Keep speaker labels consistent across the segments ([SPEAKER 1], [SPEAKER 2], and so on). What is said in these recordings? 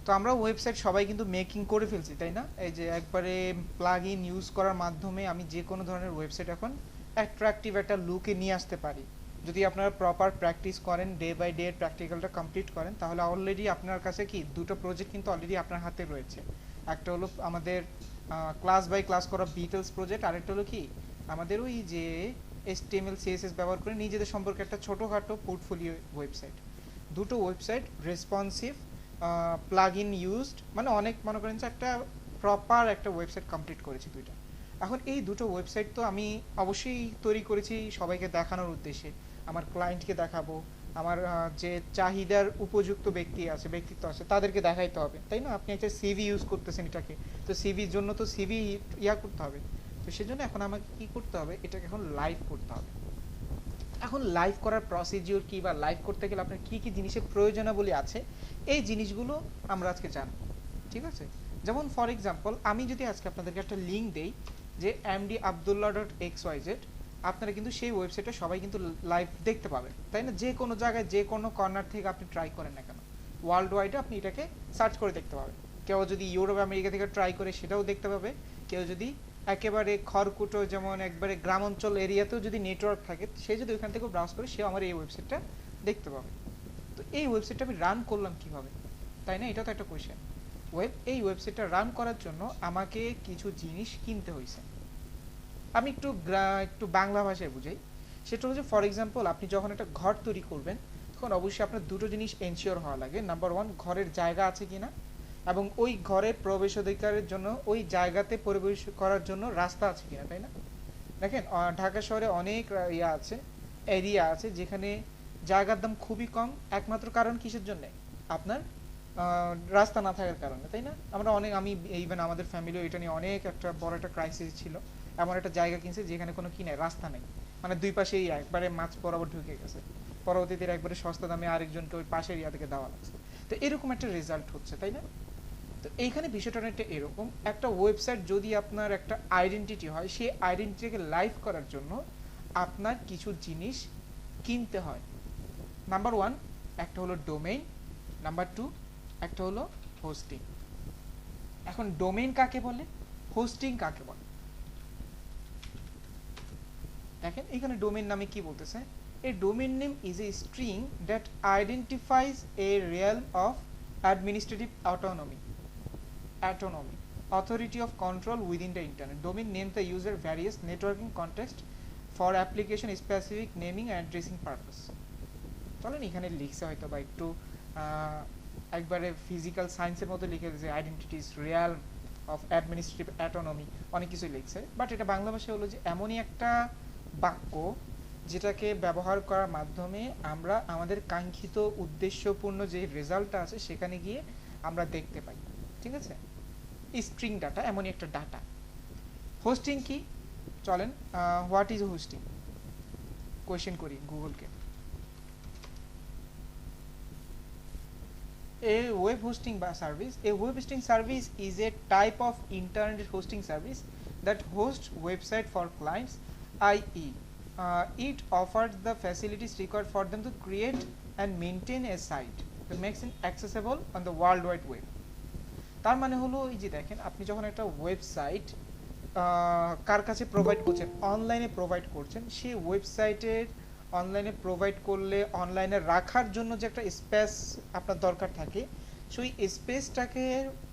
[SPEAKER 1] তো আমরা ওয়েবসাইট সবাই কিন্তু মেকিং করে ফেলছি, তাই না? এই যে একবারে প্লাগ ইন ইউজ করার মাধ্যমে আমি যে কোনো ধরনের ওয়েবসাইট এখন অ্যাট্রাকটিভ একটা লুকে নিয়ে আসতে পারি। যদি আপনারা প্রপার প্র্যাকটিস করেন, ডে বাই ডে প্র্যাকটিক্যালটা কমপ্লিট করেন, তাহলে অলরেডি আপনার কাছে কি দুটো প্রজেক্ট কিন্তু অলরেডি আপনার হাতে রয়েছে। একটা হলো আমাদের ক্লাস বাই ক্লাস করা বিটেলস প্রজেক্ট, আরেকটা হলো কি আমাদের ওই যে HTML CSS ব্যবহার করে নিজেদের সম্পর্কে একটা ছোটোখাটো পোর্টফোলিও ওয়েবসাইট। দুটো website responsive, plug in used, মানে অনেক মনে করেন যে একটা প্রপার একটা ওয়েবসাইট কমপ্লিট করেছি দুইটা। এখন এই দুটো ওয়েবসাইট তো আমি অবশ্যই তৈরি করেছি সবাইকে দেখানোর উদ্দেশ্যে, আমার ক্লায়েন্টকে দেখাবো, আমার যে চাহিদার উপযুক্ত ব্যক্তিত্ব আছে তাদেরকে দেখাইতে হবে, তাই না? আপনি একটা সিভি ইউজ করতেছেন এটাকে, তো সিভির জন্য তো সিভি করতে হবে। তো সেজন্য এখন আমাকে কি করতে হবে, এটাকে এখন লাইভ করতে হবে। এখন লাইভ করার প্রসিডিওর কি, বা লাইভ করতে গেলে আপনার কি কি জিনিসের প্রয়োজনাবলী আছে, এই জিনিসগুলো আমরা আজকে জানব। ঠিক আছে? যেমন ফর এক্সাম্পল আমি যদি আজকে আপনাদেরকে একটা লিঙ্ক দেই যে mdabdullah.xyz, আপনারা কিন্তু সেই ওয়েবসাইটে সবাই কিন্তু লাইভ দেখতে পাবেন, তাই না? যে কোনো জায়গায় যে কোনো কর্নার থেকে আপনি ট্রাই করেন না কেন, ওয়ার্ল্ড ওয়াইডে আপনি এটাকে সার্চ করে দেখতে পাবেন। কেউ যদি ইউরোপ আমেরিকা থেকে ট্রাই করে সেটাও দেখতে পাবে, কেউ যদি একেবারে খড়কুটো যেমন একবারে গ্রাম অঞ্চল এরিয়াতেও যদি নেটওয়ার্ক থাকে, সে যদি ওইখান থেকে ব্রাউজ করে, সেও আমার এই ওয়েবসাইটটা দেখতে পাবে। তো এই ওয়েবসাইটটা আমি রান করলাম কিভাবে, তাই না? এটা তো একটা কোয়েশ্চেন। এই ওয়েবসাইটটা রান করার জন্য আমাকে কিছু জিনিস কিনতে হয়েছে। আমি একটু বাংলা ভাষায় বুঝাই। সেটা হচ্ছে ফর এক্সাম্পল আপনি যখন একটা ঘর তৈরি করবেন, তখন অবশ্যই আপনার দুটো জিনিস এনশিওর হওয়া লাগে। নাম্বার ওয়ান, ঘরের জায়গা আছে কিনা, এবং ওই ঘরের প্রবেশাধিকারের জন্য ওই জায়গাতে প্রবেশ করার জন্য রাস্তা আছে কিনা, তাই না? দেখেন ঢাকা শহরে অনেক এরিয়া আছে যেখানে জায়গার দাম খুবই কম, একমাত্র কারণ কিসের জন্য? আপনার রাস্তা না থাকার কারণে, তাই না? আমি ইভেন আমাদের ফ্যামিলিও এটা নিয়ে অনেক একটা বড় একটা ক্রাইসিস ছিল। এমন একটা জায়গা কিনছে যেখানে কোনো কিনে রাস্তা নেই, মানে দুই পাশেই একবারে মাছ বরাবর ঢুকে গেছে, পরবর্তীতে একবারে সস্তা দামে আরেকজনকে ওই পাশের ইয়া থেকে দেওয়া লাগছে। তো এরকম একটা রেজাল্ট হচ্ছে, তাই না? তো এইখানে বিষয়টা অনেকটা এরকম, একটা ওয়েবসাইট যদি আপনার একটা আইডেন্টিটি হয়, সেই আইডেন্টিটিকে লাইভ করার জন্য আপনার কিছু জিনিস কিনতে হয়। নাম্বার ওয়ান, একটা হলো ডোমেইন, নাম্বার টু একটা হলো হোস্টিং। এখন ডোমেইন কাকে বলে, হোস্টিং কাকে বলে? দেখেন এখানে ডোমেইন নামে কি বলতেছে, a domain name is a string that identifies a realm of administrative autonomy, authority of control within the internet. Domain names the user various networking context for application specific naming and addressing purpose. চলেন এখানে লিখছে হয়তো বা একটু একবারে physical সায়েন্সের মতো লিখে দিয়েছে, আইডেন্টিটিস রিয়াল অফ অ্যাডমিনিস্ট্রেটিভ অ্যাটোনমি, অনেক কিছুই লিখছে। বাট এটা বাংলা ভাষায় হলো যে এমনই একটা বাক্য যেটাকে ব্যবহার করার মাধ্যমে আমরা আমাদের কাঙ্ক্ষিত উদ্দেশ্যপূর্ণ যে রেজাল্টটা আছে সেখানে গিয়ে আমরা দেখতে পাই। ঠিক আছে? স্ট্রিং ডাটা এমনই একটা ডাটা। হোস্টিং কি? চলেন হোয়াট ইজ হোস্টিং কোয়েশ্চেন করি গুগলকে। A web hosting service. A web hosting service is a type of internet hosting service that hosts website for clients, i.e. It offers the facilities required for them to create and maintain a site that makes it accessible on the World Wide Web. তার মানে হলো এই যে দেখেন, আপনি যখন একটা website কার কাছে প্রোভাইড করছেন, অনলাইনে প্রোভাইড করছেন, সেই ওয়েবসাইটের অনলাইনে প্রোভাইড করলে অনলাইনে রাখার জন্য যে একটা স্পেস আপনার দরকার থাকে, সেই স্পেসটাকে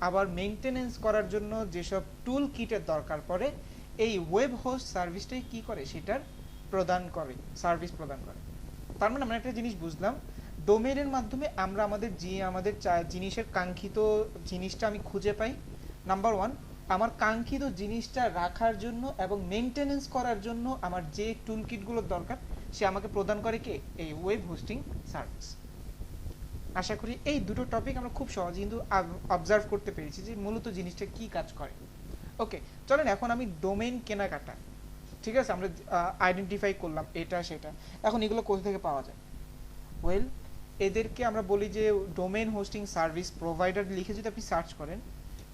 [SPEAKER 1] আবার মেনটেনেন্স করার জন্য যেসব টুল কিটের দরকার পড়ে, এই ওয়েব হোস্ট সার্ভিসটাই কি করে, সেটার সার্ভিস প্রদান করে। তার মানে আমরা একটা জিনিস বুঝলাম, ডোমেইনের মাধ্যমে আমরা আমাদের জিনিসের কাঙ্ক্ষিত জিনিসটা আমি খুঁজে পাই। নাম্বার ওয়ান, আমার কাঙ্ক্ষিত জিনিসটা রাখার জন্য এবং মেনটেনেন্স করার জন্য আমার যে টুল কিটগুলোর দরকার সে আমাকে প্রদান করে কে? এই ওয়েব হোস্টিং সার্ভিস। আশা করি এই দুটো টপিক আমরা খুব সহজে কিন্তু অবজার্ভ করতে পেরেছি যে মূলত জিনিসটা কি কাজ করে। ওকে, চলেন এখন আমি ডোমেইন কেনাকাটা, ঠিক আছে, আমরা আইডেন্টিফাই করলাম এটা সেটা। এখন এগুলো কোথা থেকে পাওয়া যায়? ওয়েল, এদেরকে আমরা বলি যে ডোমেইন হোস্টিং সার্ভিস প্রোভাইডার লিখে যদি আপনি সার্চ করেন,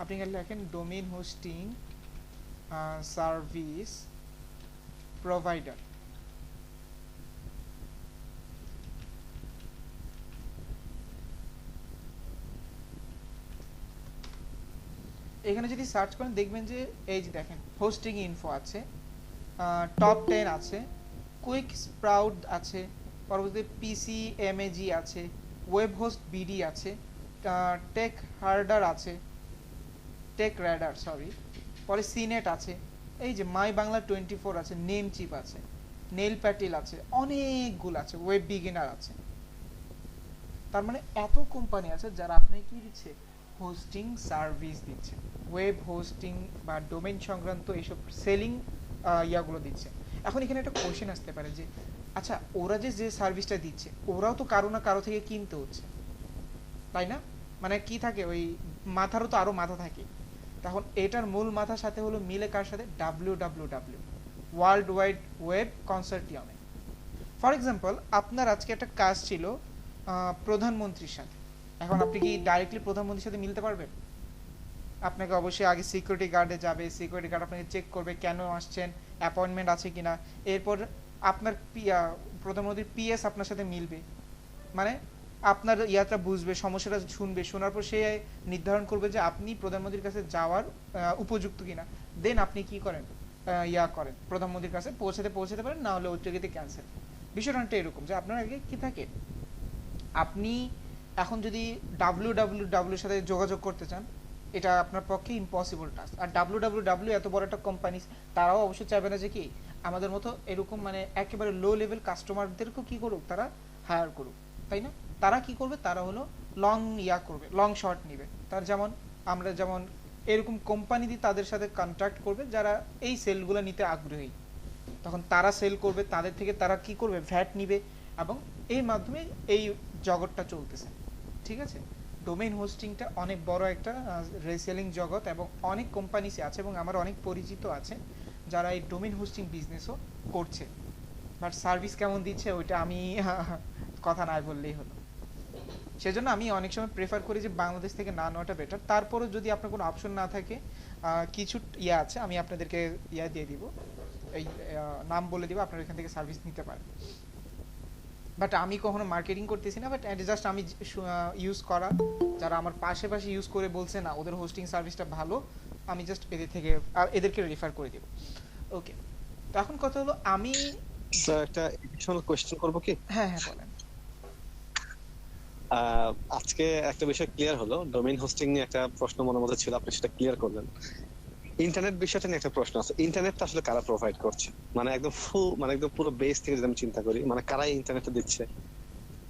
[SPEAKER 1] আপনি লেখেন ডোমেইন হোস্টিং সার্ভিস প্রোভাইডার, এখানে যদি সার্চ করেন দেখবেন যে এই যে দেখেন হোস্টিং ইনফো আছে, টপ 10 আছে, কুইক স্প্রাউট আছে, পরবর্তীতে পিসি এমএজি আছে, ওয়েব হোস্ট বিডি আছে, টেক হার্ডার আছে, টেক র্যাডার সরি, পরে সিনেট আছে, এই যে মাই বাংলা 24 আছে, নেম চিপ আছে, নেল প্যাটেল আছে, অনেকগুলো আছে, ওয়েব বিগিনার আছে। তার মানে এত কোম্পানি আছে যারা আপনাকে কি দিচ্ছে, হোস্টিং সার্ভিস দিচ্ছে, ওয়েব হোস্টিং বা ডোমেইন সংক্রান্ত এইসব সেলিং ইয়াগুলো দিচ্ছে। এখন এখানে একটা কোশ্চেন আসতে পারে যে আচ্ছা ওরা যে যে সার্ভিসটা দিচ্ছে ওরাও তো কারো না কারো থেকে কিনতে হচ্ছে, তাই না? মানে কি থাকে ওই মাথারও তো আরো মাথা থাকে, তখন এটার মূল মাথার সাথে হলো মিলে কার সাথে, ডাব্লিউডাব্লিউডাব্লিউ, ওয়ার্ল্ড ওয়াইড ওয়েব কনসোর্টিয়ামে। ফর এক্সাম্পল আপনার আজকে একটা কাজ ছিল প্রধানমন্ত্রীর সাথে, এখন আপনি কি ডাইরেক্টলি প্রধানমন্ত্রীর সাথে মিলতে পারবেন? আপনাকে অবশ্যই আগে সিকিউরিটি গার্ডে যাবে, সিকিউরিটি গার্ড আপনাকে চেক করবে কেন আসছেন, অ্যাপয়েন্টমেন্ট আছে কিনা, এরপর আপনার প্রধানমন্ত্রীর পিএস আপনার সাথে মিলবে, মানে আপনার ইয়াটা বুঝবে, সমস্যাটা শুনবে, শোনার পর সে নির্ধারণ করবে যে আপনি প্রধানমন্ত্রীর কাছে যাওয়ার উপযুক্ত কিনা, দেন আপনি কি করেন, করেন প্রধানমন্ত্রীর কাছে পৌঁছাতে পারেন, না হলে ওইটাকে ক্যান্সেল। বিষয়টা এরকম যে আপনার আগে কি থাকে, আপনি এখন যদি ডাব্লিউডাব্লিউডাব্লিউর সাথে যোগাযোগ করতে চান এটা আপনার পক্ষে ইম্পসিবল টাস্ক। আর ডাব্লিউডাব্লিউডাব্লিউ এত বড় একটা কোম্পানি, তারাও অবশ্যই চাইবে না যে কি আমাদের মতো এরকম মানে একেবারে লো লেভেল কাস্টমারদেরকেও কি করুক, তারা হায়ার করুক, তাই না? তারা কি করবে, তারা হলো লং করবে, লং শর্ট নিবে। তার যেমন আমরা যেমন এরকম কোম্পানি দিয়ে তাদের সাথে কন্ট্রাক্ট করবে যারা এই সেলগুলো নিতে আগ্রহী, তখন তারা সেল করবে, তাদের থেকে তারা কি করবে, ভ্যাট নিবে, এবং এই মাধ্যমে এই জগৎটা চলতেছে। ঠিক আছে, ডোমেইন হোস্টিংটা অনেক বড় একটা রিসেলিং জগৎ এবং অনেক কোম্পানিস আছে এবং আমার অনেক পরিচিত আছে যারা এই ডোমেইন হোস্টিং বিজনেসও করছে, বাট সার্ভিস কেমন দিচ্ছে ওইটা আমি কথা না বললেই হলো। সেজন্য আমি অনেক সময় প্রেফার করি যে বাংলাদেশ থেকে না নেওয়াটা বেটার। তারপরও যদি আপনার কোনো অপশন না থাকে, কিছু আছে আমি আপনাদেরকে দিয়ে দিব, এই নাম বলে দিব, আপনারা এখান থেকে সার্ভিস নিতে পারেন। বাট আমি কখনো মার্কেটিং করতেছি না, বাট জাস্ট আমি ইউজ করা, যারা আমার পাশে ইউজ করে বলছে না ওদের হোস্টিং সার্ভিসটা ভালো, আমি জাস্ট এদেরকে রেফার করে দেব। ওকে, তো এখন কথা হলো আমি
[SPEAKER 2] স্যার একটা এডিশনাল কোশ্চেন করব কি?
[SPEAKER 1] হ্যাঁ হ্যাঁ বলেন।
[SPEAKER 2] আজকে একটা বিষয় ক্লিয়ার হলো, ডোমেইন হোস্টিং নিয়ে একটা প্রশ্ন মনের মধ্যে ছিল, আপনি সেটা ক্লিয়ার করলেন। ইন্টারনেট বিষয়টা নিয়ে একটা প্রশ্ন আছে, ইন্টারনেটটা আসলে কারা প্রোভাইড করছে? মানে একদম একদম পুরো বেস থেকে যদি আমি চিন্তা করি, মানে কারা ইন্টারনেটটা দিচ্ছে?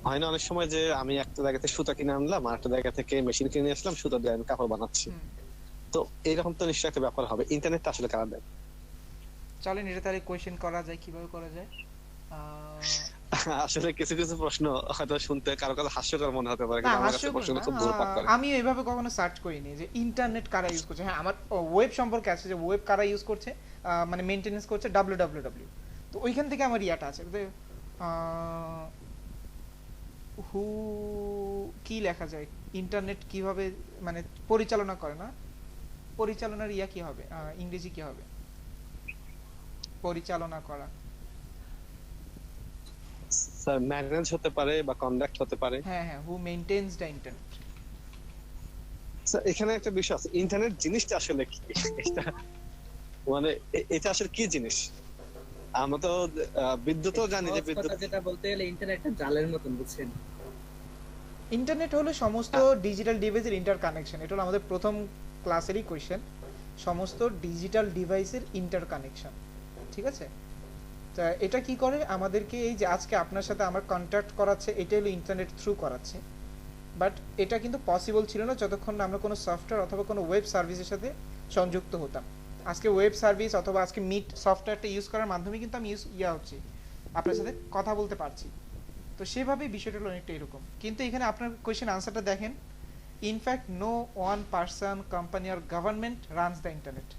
[SPEAKER 2] হয় না অনেক সময় যে আমি একটা জায়গা থেকে সুতা কিনে আনলাম, আর একটা জায়গা থেকে মেশিন কিনে আসলাম, সুতা দিয়ে আমি কাপড় বানাচ্ছি, তো এইরকম তো নিশ্চয়ই একটা ব্যাপার হবে। ইন্টারনেটটা আসলে কারা দেয়?
[SPEAKER 1] চলেন এটা তাহলে কোয়েশ্চেন করা যায়, কিভাবে করা যায়।
[SPEAKER 2] আসলে কিছু কিছু প্রশ্ন হয়তো শুনতে কারো কাছে হাস্যকর মনে হতে পারে,
[SPEAKER 1] না
[SPEAKER 2] কিন্তু আমার কাছে
[SPEAKER 1] হাস্যকর
[SPEAKER 2] প্রশ্নগুলো
[SPEAKER 1] না,
[SPEAKER 2] খুব ঘুরপাক করে।
[SPEAKER 1] আমি এইভাবে কখনো সার্চ করিনি যে ইন্টারনেট কারা ইউজ করছে। হ্যাঁ আমার ওয়েব সম্পর্কে আছে যে ওয়েব কারা ইউজ করছে, মানে মেইনটেনেন্স করছে ডাব্লিউডাব্লিউডাব্লিউ, তো ওইখান থেকে আমার ইয়াটা আছে যে হু কি লেখা যায়, ইন্টারনেট কিভাবে মানে পরিচালনা করে, না পরিচালনার ইয়া কি হবে, ইংরেজি কি হবে, পরিচালনা করা।
[SPEAKER 2] স্যার ম্যানেজ হতে পারে বা কন্ডাক্ট হতে পারে।
[SPEAKER 1] হ্যাঁ হ্যাঁ, হু মেইনটেইনস দ্য ইন্টারনেট।
[SPEAKER 2] স্যার এখানে একটা বিষয় আছে, ইন্টারনেট জিনিসটা আসলে কি? এটা মানে এটা আসলে কি জিনিস? আমরা তো বিদ্যুৎও জানি যে বিদ্যুৎ,
[SPEAKER 3] যেটা বলতে গেলে ইন্টারনেটটা জালের মতন, বুঝছেন?
[SPEAKER 1] ইন্টারনেট হলো সমস্ত ডিজিটাল ডিভাইসের ইন্টারকানেকশন। এটা হলো আমাদের প্রথম ক্লাসেরই কোয়েশ্চেন, সমস্ত ডিজিটাল ডিভাইসের ইন্টারকানেকশন। ঠিক আছে, তা এটা কি করে আমাদেরকে, এই যে আজকে আপনার সাথে আমার কন্ট্যাক্ট করাচ্ছে, এটা হলো ইন্টারনেট থ্রু করাচ্ছে, বাট এটা কিন্তু পসিবল ছিল না যতক্ষণ না আমরা কোনো সফটওয়্যার অথবা কোনো ওয়েব সার্ভিসের সাথে সংযুক্ত হতাম। আজকে ওয়েব সার্ভিস অথবা আজকে মিট সফটওয়্যারটা ইউজ করার মাধ্যমে কিন্তু আমি হচ্ছে আপনার সাথে কথা বলতে পারছি। তো সেভাবেই বিষয়টা হলো অনেকটা এরকম, কিন্তু এখানে আপনার কোয়েশ্চেন আনসারটা দেখেন, in fact no one person, company আর government runs the internet,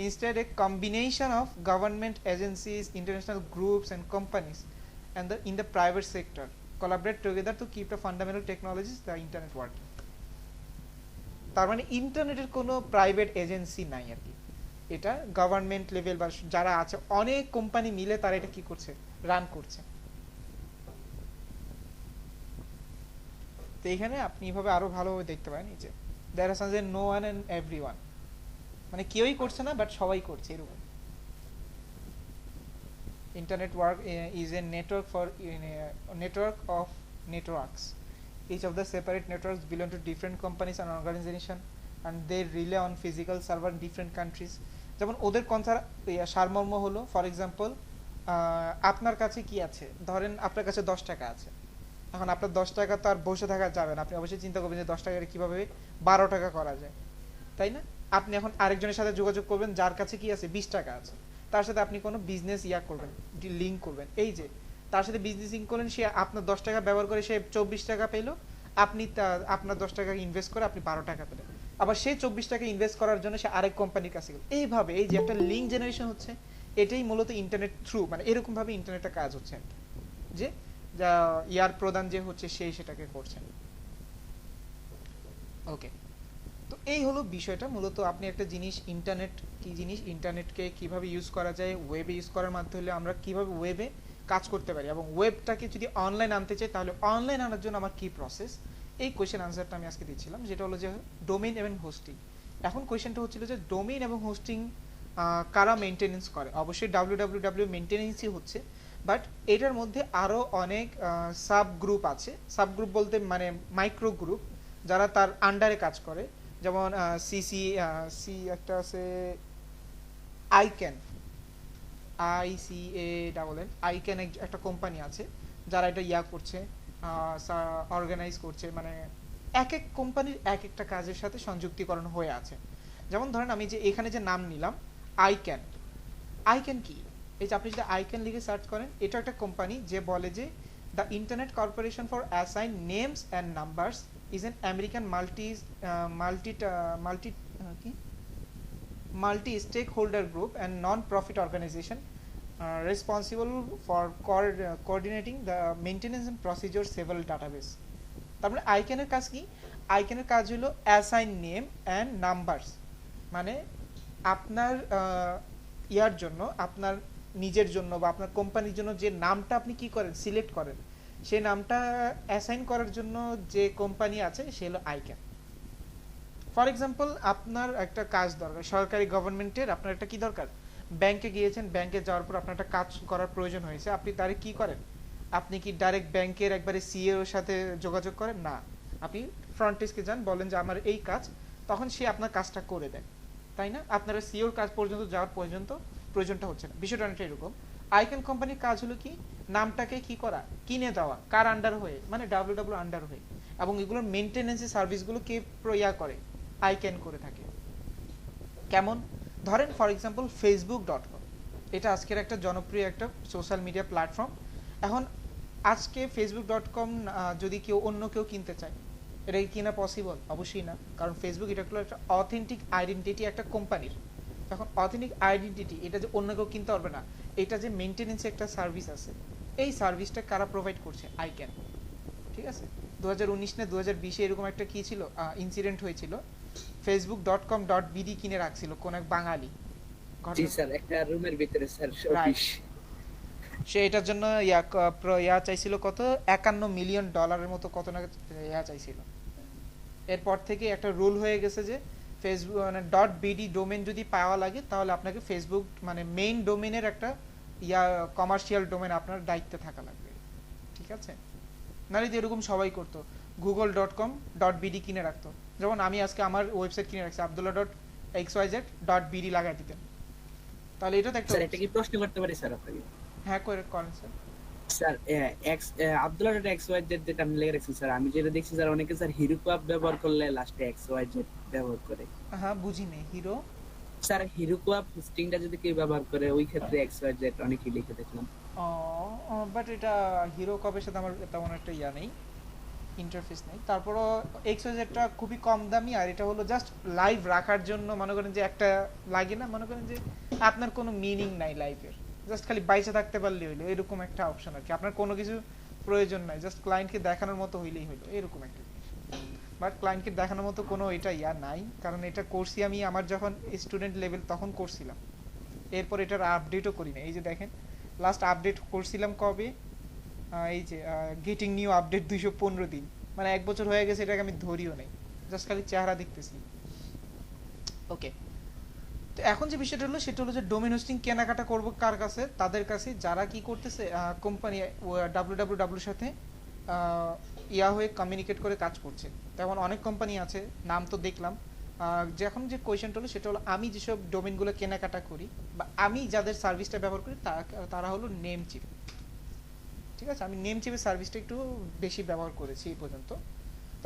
[SPEAKER 1] instead a combination of government agencies, international groups and companies and in the private sector collaborate together to keep the fundamental technologies the internet working. তার মানে ইন্টারনেটের কোনো private agency নাই আর কি, এটা government level বা যারা আছে অনেক কোম্পানি মিলে তারা এটা কি করছে, রান করছে। তো এখানে আপনি এভাবে আরো ভালোভাবে দেখতে পারেন, এই যে there are something no one and everyone, মানে কেউই করছে না বাট সবাই করছে এরকম। Internet work is a network for a network of networks. Each of the separate networks belong to different companies and organizations, and they rely on physical server in different countries. যেমন ওদের কথার সারমর্ম হলো, for example আপনার কাছে কি আছে, ধরেন আপনার কাছে 10 টাকা আছে। এখন আপনার 10 টাকা তো আর বসে থাকা যাবে না, আপনি অবশ্যই চিন্তা করবেন যে 10 টাকা কিভাবে 12 টাকা করা যায়, তাই না? আপনি এখন আরেকজনের সাথে যোগাযোগ করবেন যার কাছে কি আছে 20 টাকা আছে, তার সাথে আপনি কোনো বিজনেস করবেন, লিঙ্ক করবেন। এই যে তার সাথে বিজনেস লিঙ্ক করলেন, সে আপনার 10 টাকা ব্যবহার করে সে 24 টাকা পেলো, আপনি আপনার 10 টাকা ইনভেস্ট করে আপনি 12 টাকা পেলেন, আবার সে 24 টাকা ইনভেস্ট করার জন্য সে আরেক কোম্পানির কাছে গেল। এইভাবে এই যে একটা লিঙ্ক জেনারেশন হচ্ছে, এটাই মূলত ইন্টারনেট থ্রু, মানে এরকম ভাবে ইন্টারনেটটা কাজ হচ্ছে, যে যা প্রদান যে হচ্ছে সেই সেটাকে করছেন। ওকে, তো এই হলো বিষয়টা। মূলত আপনি একটা জিনিস, ইন্টারনেট কি জিনিস, ইন্টারনেটকে কিভাবে ইউজ করা যায়, ওয়েবে ইউজ করার মাধ্যমে আমরা কিভাবে ওয়েবে কাজ করতে পারি, এবং ওয়েবটাকে যদি অনলাইন আনতে চাই তাহলে অনলাইন আনার জন্য আমার কি প্রসেস, এই কোয়েশ্চেন আনসারটা আমি আজকে দিচ্ছিলাম, যেটা হলো যে ডোমেইন এবং হোস্টিং। এখন কোয়েশ্চেনটা হচ্ছিল যে ডোমেইন এবং হোস্টিং কারা মেনটেনেন্স করে। অবশ্যই www মেনটেনেন্সই হচ্ছে, বাট এটার মধ্যে আরও অনেক সাব গ্রুপ আছে। সাব গ্রুপ বলতে মানে মাইক্রো গ্রুপ, যারা তার আন্ডারে কাজ করে। যেমন সি একটা আছে আইক্যান, ICANN, আইক্যান একটা কোম্পানি আছে যারা এটা করছে, অর্গানাইজ করছে, মানে এক এক কোম্পানির এক একটা কাজের সাথে সংযুক্তিকরণ হয়ে আছে। যেমন ধরেন আমি যে এখানে যে নাম নিলাম আইক্যান, আইক্যান কি, এই যে আপনি যদি আইক্যান লিখে সার্চ করেন, এটা একটা কোম্পানি যে বলে যে the internet corporation for assign names and numbers is an American multi-stakeholder group and non-profit organization responsible for coordinating the maintenance and procedure several database. তারপরে আইক্যানের কাজ কি, আইক্যানের কাজ হলো অ্যাসাইন নেম অ্যান্ড নাম্বারস, মানে আপনার ইয়ার জন্য, আপনার নিজের জন্য বা আপনার কোম্পানির জন্য যে নামটা আপনি কি করেন, সিলেক্ট করেন, সেই নামটা অ্যাসাইন করার জন্য যে কোম্পানি আছে সে হলো আইক্যান। ফর এক্সাম্পল আপনার একটা কাজ দরকার, সরকারি গভর্নমেন্টের আপনার একটা কি দরকার, ব্যাংকে গিয়েছেন, ব্যাংকে যাওয়ার পর আপনার একটা কাজ করার প্রয়োজন হয়েছে, আপনি তারে কি করেন, আপনি কি ডাইরেক্ট ব্যাংকের একবারে সিইওর সাথে যোগাযোগ করেন না, আপনি ফ্রন্ট ডেস্কে যান, বলেন যে আমার এই কাজ, তখন সে আপনার কাজটা করে দেয়, তাই না? আপনারা সিইওর কাজ পর্যন্ত যাওয়ার প্রয়োজনটা হচ্ছে না। বিষয়টা অনেকটা এরকম। আইক্যান কোম্পানির কাজ হলো কি, নামটাকে কি করা, কিনে দেওয়া, কার আন্ডার হয়ে, মানে www আন্ডার হয়ে, এবং এগুলোর মেইনটেনেন্সের সার্ভিসগুলো কে করে, আইক্যান করে থাকে। কেমন, ধরেন ফর এক্সাম্পল facebook.com, এটা আজকের একটা জনপ্রিয় একটা সোশ্যাল মিডিয়া প্ল্যাটফর্ম। এখন আজকে facebook.com যদি অন্য কেউ কিনতে চায়, এটা কি কিনা পসিবল? অবশ্যই না, কারণ ফেসবুক এটা হলো একটা অথেন্টিক আইডেন্টিটি একটা কোম্পানির। এখন অথেন্টিক আইডেন্টিটি এটা যে অন্য কেউ কিনতে পারবে না, এটা যে মেইনটেনেন্স একটা সার্ভিস আছে, এই সার্ভিসটা কারা প্রোভাইড করছে, আইক্যান। ঠিক আছে, 2019 না 2020 এরকম একটা কি ছিল, ইনসিডেন্ট হয়েছিল, facebook.com.bd কিনে রাখছিল কোন এক বাঙালি।
[SPEAKER 3] জি স্যার, একটা রুমের ভিতরে স্যার অফিস।
[SPEAKER 1] সে এটার জন্য চাইছিল কত, $51 মিলিয়ন মতো কত না চাইছিল। এরপর থেকে একটা রুল হয়ে গেছে যে ফেসবুক মানে .bd ডোমেন যদি পাওয়া লাগে তাহলে আপনাকে ফেসবুক মানে মেইন ডোমেনের একটা কমার্শিয়াল ডোমেন আপনার দায়িত্বে থাকা লাগবে। ঠিক আছে, নাহলে এরকম সবাই করতো, google.com.bd কিনে রাখতো। যেমন আমি আজকে আমার ওয়েবসাইট কিনে রাখছি abdullah.xyz.bd লাগাই দিতেন, তাহলে এটা তো একটা।
[SPEAKER 3] স্যার এটা কি প্রশ্ন করতে পারি স্যার আপনাকে?
[SPEAKER 1] হ্যাঁ করেন স্যার।
[SPEAKER 3] স্যার abdullah.xyz যেটা আমি লিখে রাখছি স্যার, আমি যেটা দেখছি স্যার অনেকে স্যার হিরো কোয়াপ ব্যবহার করলে লাস্টে xyz ব্যবহার করে।
[SPEAKER 1] হ্যাঁ বুঝি নেই, হিরো
[SPEAKER 3] স্যার হিরো কোয়াপ হোস্টিংটা যদি কেউ ব্যবহার করে ওই ক্ষেত্রে xyz অনেকেই লিখে দেখলাম।
[SPEAKER 1] বাট এটা হিরো কপের সাথে আমার তেমন একটা নেই, ইন্টারফেস নেই। তারপরও এক্সওয়াইজেডটা খুবই কম দামি, আর এটা হলো জাস্ট লাইভ রাখার জন্য। মনে করেন যে একটা লাগে না, মনে করেন যে আপনার কোনো মিনিং নাই লাইফের, জাস্ট খালি বাইসে থাকতে পারলেই হইলো, এরকম একটা অপশন আর কি। আপনার কোনো কিছু প্রয়োজন নাই, জাস্ট ক্লায়েন্টকে দেখানোর মতো হইলেই হইলো, এরকম একটা জিনিস। বাট ক্লায়েন্টকে দেখানোর মতো কোনো এটা নাই, কারণ এটা করছি আমি আমার যখন স্টুডেন্ট লেভেল তখন করছিলাম, এরপর এটার আপডেটও করি না। এই যে দেখেন লাস্ট আপডেট করছিলাম কবে, এই যে গেটিং নিউ আপডেট 215 দিন, মানে 1 বছর হয়ে গেছে, এটাকে আমি ধরিও নাই। জাস্ট খালি চেহারা দেখতেছি। ওকে, তো এখন যে বিষয়টা হলো সেটা হলো যে ডোমেন হোস্টিং কেনাকাটা করব কার কাছে? তাদের কাছে যারা কি করতেছে, কোম্পানি ডাব্লিউডাব্লিউডাব্লিউর সাথে ইয়া হয়ে কমিউনিকেট করে কাজ করছে। তেমন অনেক কোম্পানি আছে, নাম তো দেখলাম। যে এখন যে কোয়েশ্চেনটা হলো সেটা হলো আমি যেসব ডোমেনগুলো কেনাকাটা করি বা আমি যাদের সার্ভিসটা ব্যবহার করি তারা হলো নেমচিপ। ঠিক আছে, আমি নেমচিপের সার্ভিসটা একটু বেশি ব্যবহার করেছি এই পর্যন্ত।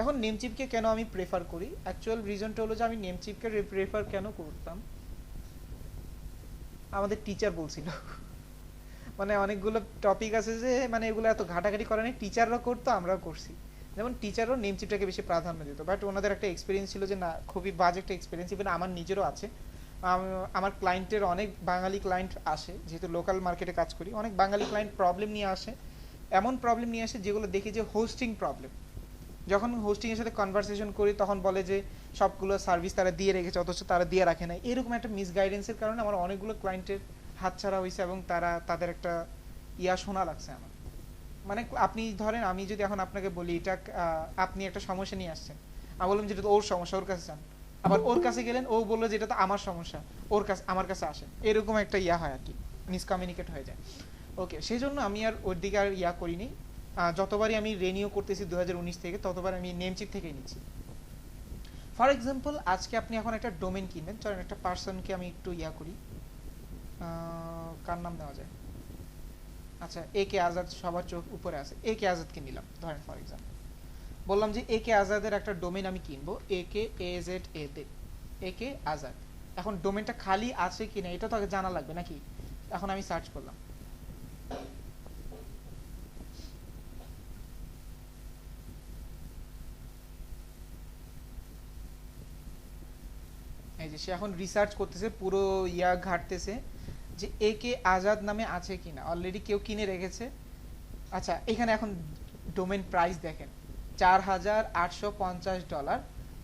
[SPEAKER 1] এখন নেমচিপকে কেন আমি প্রেফার করি, অ্যাকচুয়াল রিজনটা হলো যে আমি নেমচিপকে প্রেফার কেন করতাম, আমাদের টিচার বলছিল। মানে অনেকগুলো টপিক আছে যে মানে এগুলো এত ঘাটাঘাটি করে নাই, টিচাররা করতো আমরাও করছি। যেমন টিচারও নেমচিপটাকে বেশি প্রাধান্য দিত, বাট ওনাদের একটা এক্সপিরিয়েন্স ছিল যে না, খুবই বাজে একটা এক্সপিরিয়েন্স, ইভেন আমার নিজেরও আছে। আমার ক্লায়েন্টের অনেক বাঙালি ক্লায়েন্ট আসে, যেহেতু লোকাল মার্কেটে কাজ করি, অনেক বাঙালি ক্লায়েন্ট প্রবলেম নিয়ে আসে, এমন প্রবলেম নিয়ে আসে যেগুলো দেখি যে হোস্টিং প্রবলেম। যখন হোস্টিং এর সাথে কনভারসেশন করি তখন বলে যে সবগুলো সার্ভিস তারা দিয়ে রেখেছে, অথচ তারা দিয়ে রাখে নাই। এরকম একটা মিসগাইডেন্সের কারণে আমার অনেকগুলো ক্লায়েন্টের হাতছাড়া হয়েছে এবং তাদের একটা ইয়া শোনা লাগছে আমার। মানে আপনি ধরেন আমি যদি এখন আপনাকে বলি এটা আপনি একটা সমস্যা নিয়ে আসছেন, আমি বললাম যেটা তো ওর সমস্যা, ওর কাছে যান। আবার ওর কাছে গেলেন, ও বললো যেটা তো আমার সমস্যা, আমার কাছে আসেন। এরকম একটা ইয়া হয় আর কি, মিসকমিউনিকেট হয়ে যায়। ওকে, সেই জন্য আমি আর ওর দিকে আর ইয়া করিনি। যতবারই আমি রেনিউ করতেছি 2019 থেকে, ততবার আমি নেমচিপ থেকেই নিচ্ছি। ফর এক্সাম্পল, আজকে আপনি এখন একটা ডোমেন কিনবেন, চলেন একটা পার্সনকে আমি একটু ইয়া করি, কার নাম দেওয়া যায়, আচ্ছা এ কে আজাদ সবার চোখ উপরে আছে, এ কে আজাদকে নিলাম ধরেন ফর এক্সাম্পল। বললাম যে এ কে আজাদের একটা ডোমেন আমি কিনবো, এ কে আজাদ। এখন ডোমেনটা খালি আছে কিনা এটা তো আগে জানা লাগবে নাকি। এখন আমি সার্চ করলাম, এই যে সে এখন রিসার্চ করতেছে, পুরো ইয়া ঘাটতেছে যে এ কে আজাদ নামে আছে কিনা, অলরেডি কেউ কিনে রেখেছে। আচ্ছা, এখানে এখন ডোমেন প্রাইস দেখেন, $4,850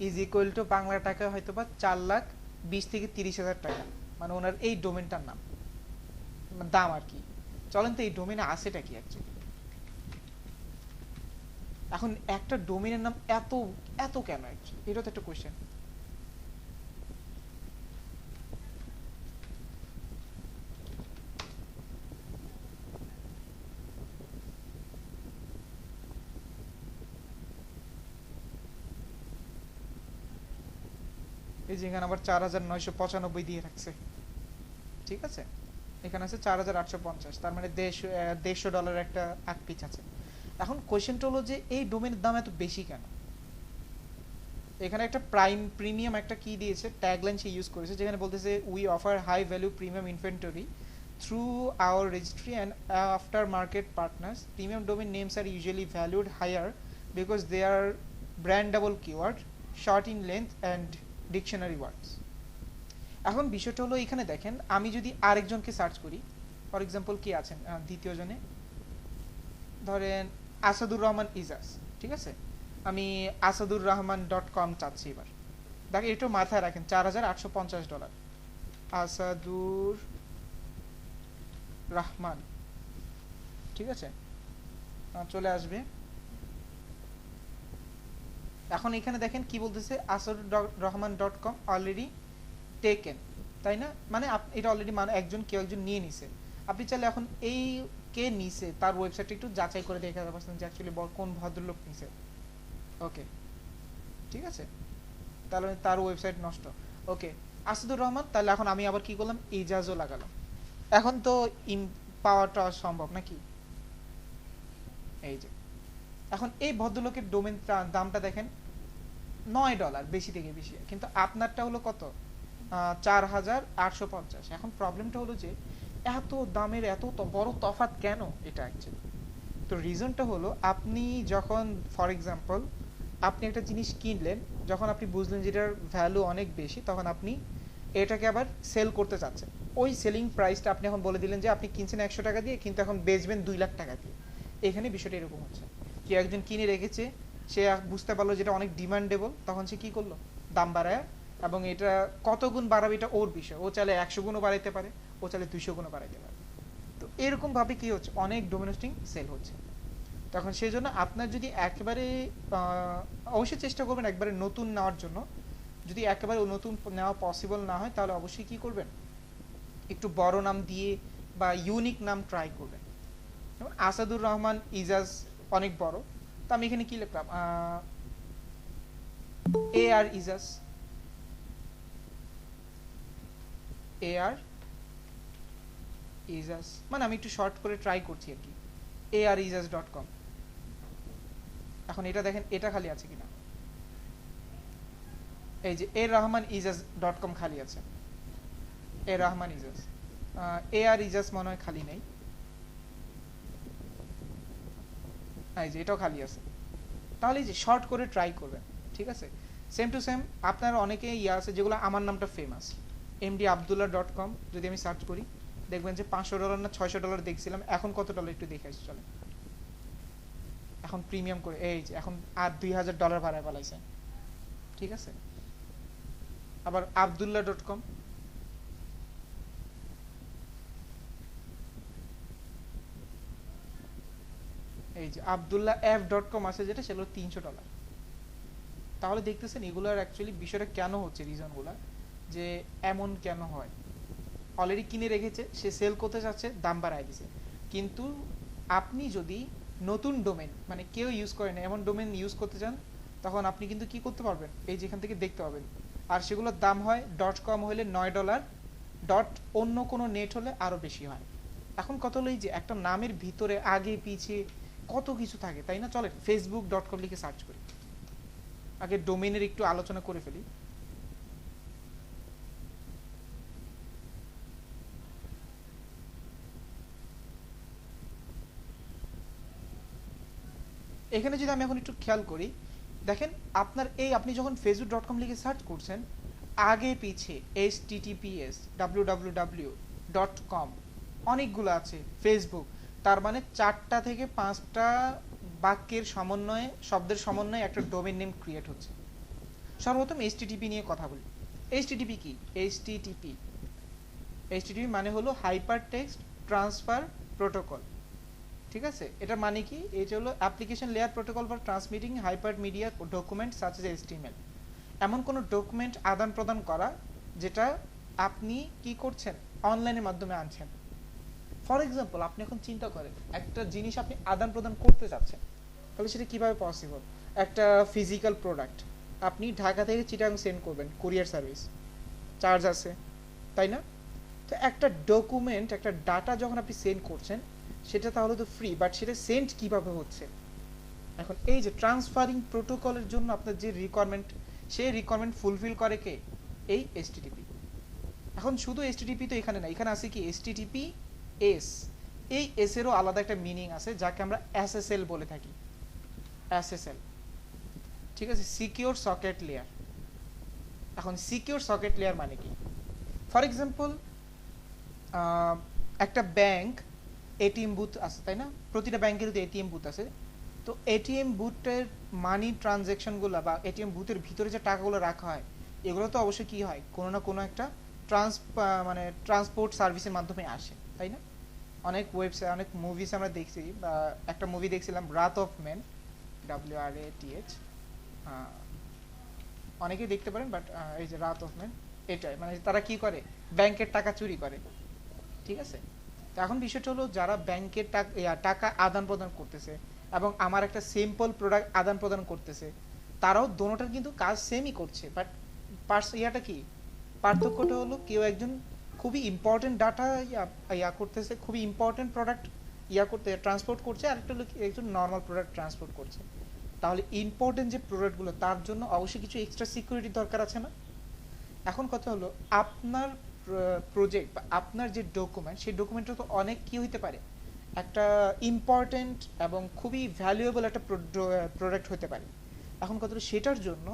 [SPEAKER 1] ইজ ইকুয়াল টু বাংলা টাকা হয়তো বা 4,20,000 থেকে 30,000 টাকা। মানে ওনার এই ডোমেনটার দাম আর কি। চলেন তো এই ডোমেনে আছেটা কি অ্যাকচুয়ালি। এখন একটা ডোমেনের নাম এত এত কেন অ্যাকচুয়ালি, এটা তো একটা কোয়েশ্চেন। এই যে এখানে আবার 4,995 দিয়ে রাখছে, ঠিক আছে। এখানে আছে 4,850, তার মানে $150 একটা পিচ আছে। এখন কোয়েশ্চেনটা হলো যে এই ডোমেনের দাম এত বেশি কেন। এখানে একটা প্রিমিয়াম একটা কি দিয়েছে, ট্যাগলাইন সে ইউজ করেছে, যেখানে বলতেছে we offer high value premium inventory through our registry and after market partners. Premium domain names are usually valued higher because they are brandable keyword, short in length and dictionary words. এখন বিষয়টা হলো এখানে দেখেন, আমি যদি আরেকজনকে search করি, for example কে আছেন দ্বিতীয় জনে, ধরেন আসাদুর রহমান ইজাজ, ঠিক আছে। আমি asadurrahman.com চাচ্ছি এবার। দেখেন একটু মাথায় রাখেন, $4,850, আসাদুর রহমান, ঠিক আছে, চলে আসবে। এখন এখানে দেখেন কি বলতেছে, asadurrahman.com অলরেডি টেকেন, তাই না। মানে এটা অলরেডি কেউ একজন নিয়ে নিছে। আপনি চাইলে এখন এই কে নিছে তার ওয়েবসাইটে একটু যাচাই করে দেখে পাচ্ছেন যে অ্যাকচুয়ালি কোন ভদ্রলোক নিছে। ওকে, ঠিক আছে, তাহলে তার ওয়েবসাইট নষ্ট। ওকে, আসাদুর রহমান, তাহলে এখন আমি আবার কি করলাম, ইজাজও লাগালাম। এখন তো পাওয়াটা সম্ভব নাকি। এই যে এখন এই ভদ্রলোকের ডোমেন দামটা দেখেন $9, বেশি থেকে বেশি, কিন্তু আপনারটা হলো কত, 4,850। এখন প্রবলেমটা হলো যে এত দামের এত বড় তফাৎ কেন এটা অ্যাকচুয়ালি। তো রিজনটা হলো আপনি যখন ফর এক্সাম্পল আপনি একটা জিনিস কিনলেন, যখন আপনি বুঝলেন যে এটার ভ্যালু অনেক বেশি, তখন আপনি এটাকে আবার সেল করতে চাচ্ছেন। ওই সেলিং প্রাইসটা আপনি এখন বলে দিলেন যে আপনি কিনছেন 100 টাকা দিয়ে, কিন্তু এখন বেচবেন 2 লাখ টাকা দিয়ে। এখানে বিষয়টা এরকম হচ্ছে, কেউ একজন কিনে রেখেছে, সে বুঝতে পারলো যেটা অনেক ডিমান্ডেবল, তখন সে কি করলো, দাম বাড়ায়। এবং এটা কত গুণ বাড়াবে এটা ওর বিষয়, ও চাইলে 100 গুণও বাড়াইতে পারে, ও চাইলে 200 গুণও বাড়াইতে পারে। তো এরকম ভাবে কি হচ্ছে, অনেক ডোমেন হোস্টিং সেল হচ্ছে। তখন সেই জন্য আপনার যদি একেবারে অবশ্যই চেষ্টা করবেন একবারে নতুন নেওয়ার জন্য। যদি একেবারে নতুন নেওয়া পসিবল না হয় তাহলে অবশ্যই কি করবেন, একটু বড় নাম দিয়ে বা ইউনিক নাম ট্রাই করবেন। যেমন আসাদুর রহমান ইজাজ অনেক বড়, তো আমি এখানে কি লিখলাম, এ আর ইজাজ, এ আর ইজাজ, মানে আমি একটু শর্ট করে ট্রাই করছি আর কি, arizaz.com। এখন এটা দেখেন এটা খালি আছে কিনা, এই যে এ রহমান ইজাজ.com খালি আছে, এ রহমান ইজাজ, এ আর ইজাজ মনে হয় খালি নেই, এই যে এটাও খালি আছে। তাহলে এই যে শর্ট করে ট্রাই করবেন, ঠিক আছে। সেম টু সেম আপনার অনেকে ইয়ে আছে যেগুলো আমার নামটা ফেমাস, mdabdullah.com, যদি আমি সার্চ করি দেখবেন যে $500 না $600 দেখছিলাম, এখন কত ডলার একটু দেখে আসি চলে। এখন প্রিমিয়াম করে এই যে এখন আর $2000 ভাড়ায় পালাইছে, ঠিক আছে। আবার abdullah.com, এই যে abdullahf.com আছে যেটা, সেগুলো $300। তাহলে দেখতেছেন এগুলোর অ্যাকচুয়ালি বিষয়টা কেন হচ্ছে, রিজনগুলো যে এমন কেন হয়। অলরেডি কিনে রেখেছে, সে সেল করতে চাচ্ছে, দাম বাড়ায় দিছে। কিন্তু আপনি যদি নতুন ডোমেন, মানে কেউ ইউজ করে না এমন ডোমেন ইউজ করতে চান, তখন আপনি কিন্তু কি করতে পারবেন, এই যেখান থেকে দেখতে পাবেন। আর সেগুলোর দাম হয় .com হলে $9, অন্য কোনো নেট হলে আরো বেশি হয়। এখন কত হলো, এই যে একটা নামের ভিতরে আগে পিছিয়ে কত কিছু থাকে, তাই না। চলেন facebook.com লিখে সার্চ করি, আগে ডোমেনের একটু আলোচনা করে ফেলি। এখানে যদি আমি এখন একটু খেয়াল করি, দেখেন আপনার এই আপনি যখন facebook.com লিখে সার্চ করছেন, আগে পিছে https www.com অনেকগুলো আছে ফেসবুক, তার মানে 4টা থেকে 5টা বাক্যের সমন্বয়ে, শব্দের সমন্বয়ে একটা ডোমেইন নেম ক্রিয়েট হচ্ছে। সর্বপ্রথম http নিয়ে কথা বলি। http কি, http মানে হলো হাইপার টেক্সট ট্রান্সফার প্রোটোকল, ঠিক আছে। এটা মানে কি, এটা হলো application layer protocol for transmitting hyper media document such as HTML। এমন কোনো ডকুমেন্ট আদান প্রদান করা যেটা আপনি কি করছেন, অনলাইনের মাধ্যমে আনছেন। ফর এক্সাম্পল আপনি এখন চিন্তা করেন একটা জিনিস আপনি আদান প্রদান করতে চাচ্ছেন, তাহলে সেটা কিভাবে পসিবল। একটা ফিজিক্যাল প্রোডাক্ট আপনি ঢাকা থেকে চিটাগাং সেন্ড করবেন, কুরিয়ার সার্ভিস চার্জ আছে, তাই না। তো একটা ডকুমেন্ট, একটা ডাটা যখন আপনি সেন্ড করছেন, সেটা তাহলে তো ফ্রি, বাট সেটা সেন্ড কিভাবে হচ্ছে। এখন এই যে ট্রান্সফারিং প্রোটোকলের জন্য আপনার যে রিকোয়ারমেন্ট, সেই রিকোয়ারমেন্ট ফুলফিল করে কে, এই http। এখন শুধু http তো এখানে না, এখানে আছে কি https, এই s এরও আলাদা একটা মিনিং আছে যাকে আমরা SSL বলে থাকি, SSL, ঠিক আছে, সিকিউর সকেট লেয়ার। এখন সিকিউর সকেট লেয়ার মানে কি, ফর এক্সাম্পল একটা ব্যাংক এটিএম বুথ আছে, তাই না, প্রতিটা ব্যাংকের এটিএম বুথ আছে। তো এটিএম বুথের মানি ট্রানজ্যাকশনগুলো বা এটিএম বুথের ভিতরে যে টাকাগুলো রাখা হয়, এগুলো তো অবশ্যই কি হয়, কোনো না কোনো একটা মানে ট্রান্সপোর্ট সার্ভিসের মাধ্যমে আসে, তাই না। অনেক ওয়েবসাইট, অনেক মুভিস আমরা দেখছি, বা একটা মুভি দেখছিলাম রাত অফ মেন, WRATH, অনেকেই দেখতে পারেন, বাট এই যে রাত অফ মেন, এটাই মানে তারা কি করে, ব্যাংকের টাকা চুরি করে, ঠিক আছে। তো এখন বিষয়টা হলো যারা ব্যাংকের টাকা আদান প্রদান করতেছে এবং আমার একটা সিম্পল প্রোডাক্ট আদান প্রদান করতেছে, তারাও দোনোটার কিন্তু কাজ সেমই করছে, বাট ইয়াটা কি, পার্থক্যটা হলো কেউ একজন খুবই ইম্পর্টেন্ট ডাটা করতেছে, খুবই ইম্পর্টেন্ট প্রোডাক্ট করতে ট্রান্সপোর্ট করছে, আর একটা হলো একজন নর্মাল প্রোডাক্ট ট্রান্সপোর্ট করছে। তাহলে ইম্পর্টেন্ট যে প্রোডাক্টগুলো, তার জন্য অবশ্যই কিছু এক্সট্রা সিকিউরিটি দরকার আছে না। এখন কথা হলো আপনার প্রজেক্ট বা আপনার যে ডকুমেন্ট, সেই ডকুমেন্টটা তো অনেক কি হইতে পারে, একটা ইম্পর্টেন্ট এবং খুবই ভ্যালুয়েবল একটা প্রোডাক্ট হতে পারে। এখন কথা হলো সেটার জন্য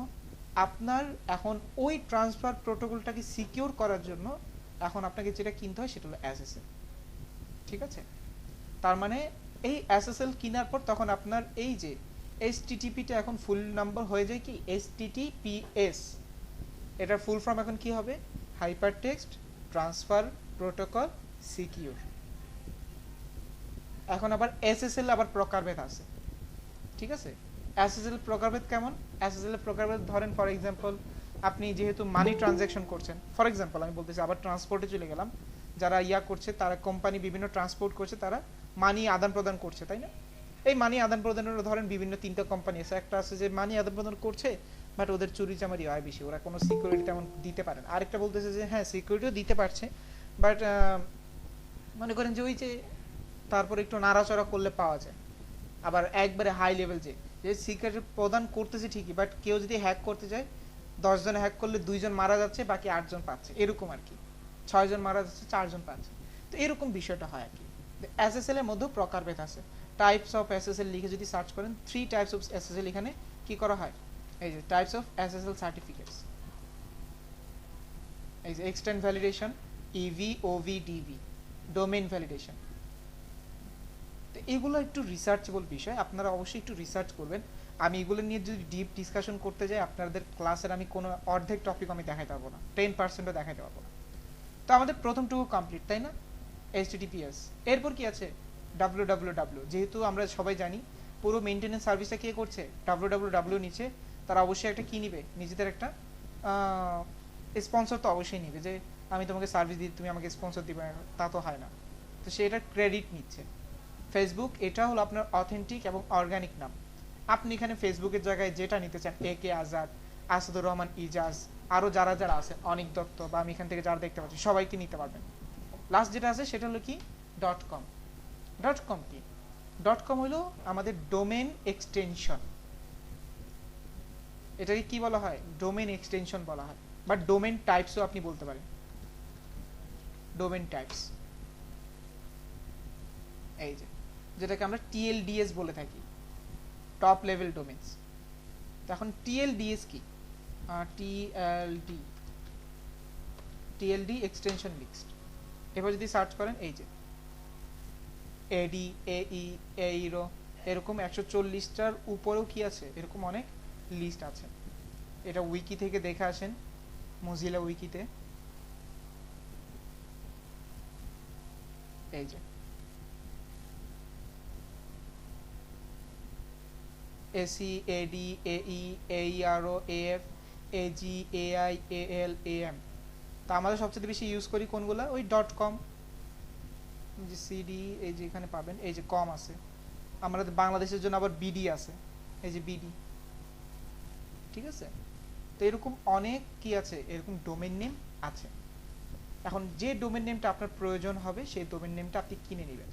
[SPEAKER 1] আপনার এখন ওই ট্রান্সফার প্রোটোকলটাকে সিকিউর করার জন্য এখন আপনাকে যেটা কিনতে হয় সেটা হলো SSL, ঠিক আছে। তার মানে এই SSL কেনার পর তখন আপনার এই যে HTTP-টা এখন ফুল নাম্বার হয়ে যায় কি HTTPS, এটার ফুল ফর্ম এখন কি হবে, hyper text transfer protocol secure. এখন আবার SSL আবার প্রকারভেদ আছে, ঠিক আছে। এসএসএল প্রকারভেদ কেমন? এসএসএল এর প্রকারভেদ ধরেন ফর এক্সাম্পল আপনি যেহেতু মানি ট্রানজাকশন করছেন, ফর এক্সাম্পল আমি বলতেছি, আবার ট্রান্সপোর্টে চলে গেলাম, যারা ইয়া করছে তারা কোম্পানি বিভিন্ন ট্রান্সপোর্ট করছে, তারা মানি আদান প্রদান করছে, তাই না? এই মানি আদান প্রদানের ধরেন বিভিন্ন 3টা কোম্পানি আছে, একটা আছে যে মানি আদান প্রদান করছে বাট ওদের চুরি চামারি হয় বেশি, ওরা কোনো সিকিউরিটি তেমন দিতে পারে না। আরেকটা বলতেছে যে হ্যাঁ সিকিউরিটিও দিতে পারছে বাট মনে করেন যে ওই যে তারপর একটু নাড়াচড়া করলে পাওয়া যায়। আবার একবারে হাই লেভেল যে সিকিউরিটি প্রদান করতেছে ঠিকই বাট কেউ যদি হ্যাক করতে যায় 10 জন হ্যাক করলে 2 জন মারা যাচ্ছে বাকি 8 জন পাচ্ছে, এরকম আর কি, 6 জন মারা যাচ্ছে 4 জন পাচ্ছে। তো এরকম বিষয়টা হয় আর কি। এসএসএল এর মধ্যে প্রকারভেদ আছে। টাইপস অফ এসএসএল লিখে যদি সার্চ করেন 3 টাইপস অফ এসএসএল এখানে কি করা হয়, এই যে টাইপস অফ এসএসএল সার্টিফিকেটস, এই যে extend validation, EV, OV, DV, domain validation. তো এগুলো একটু রিসার্চেবল বিষয়, আপনারা অবশ্যই একটু রিসার্চ করবেন। আমি এগুলো নিয়ে যদি ডিপ ডিসকাশন করতে যাই আপনাদের ক্লাসের আমি কোনো অর্ধেক টপিক আমি দেখাতে পারবো না, 10%ও দেখাতে পারবো না। তো আমাদের প্রথমটুকু কমপ্লিট, তাই না? এইচটিটিপিএস। এরপর কি আছে? www। যেহেতু আমরা সবাই জানি পুরো মেইনটেনেন্স সার্ভিসটা কে করছে, www নিচে তারা অবশ্যই একটা কি নিবে, নিজেদের একটা স্পন্সর তো অবশ্যই নিবে, যে আমি তোমাকে সার্ভিস দিই তুমি আমাকে স্পন্সর দিবে, তা তো হয় না। তো সে এটা ক্রেডিট নিচ্ছে। ফেসবুক, এটা হলো আপনার অথেন্টিক এবং অর্গানিক নাম। আপনি এখানে ফেসবুকের জায়গায় যেটা নিতে চান, এ কে আজাদ, আসাদুর রহমান ইজাজ, আরো যারা যারা আছে, অনিক দত্ত, বা আমি এখান থেকে যারা দেখতে পাচ্ছি সবাইকে নিতে পারবেন। লাস্ট যেটা আছে সেটা হলো কি ডট কম। ডট কম কি? ডট কম হলো আমাদের ডোমেন এক্সটেনশন। এটাকে কি বলা হয়? ডোমেন এক্সটেনশন বলা হয়, বাট ডোমেন টাইপসও আপনি বলতে পারেন। ডোমেন টাইপস, এই যে যেটাকে আমরা টিএলডিএস বলে থাকি, টপ লেভেল ডোমেইনস। তো এখন টিএলডিএস কি? TLD extension list. এবার যদি সার্চ করেন, এই যে এডি, এই, এইরো, এরকম 140টার উপরেও কি আছে, এরকম অনেক লিস্ট আছে। এটা উইকি থেকে দেখে আসেন, মজিলা উইকিতে। এই যে এসি, এডি, এই, এইআরও, AF, AG, AI, AL, am. তো আমাদের সবচেয়ে বেশি ইউজ করি কোনগুলা? ওই ডট কম, যে সিডি, এই যে এখানে পাবেন, এই যে কম আছে। আমাদের বাংলাদেশের জন্য আবার বিডি আছে, এই যে বিডি, ঠিক আছে? তো এরকম অনেক কি আছে, এরকম ডোমেইন নেম আছে। এখন যে ডোমেইন নেমটা আপনার প্রয়োজন হবে সেই ডোমেইন নেমটা আপনি কিনে নেবেন।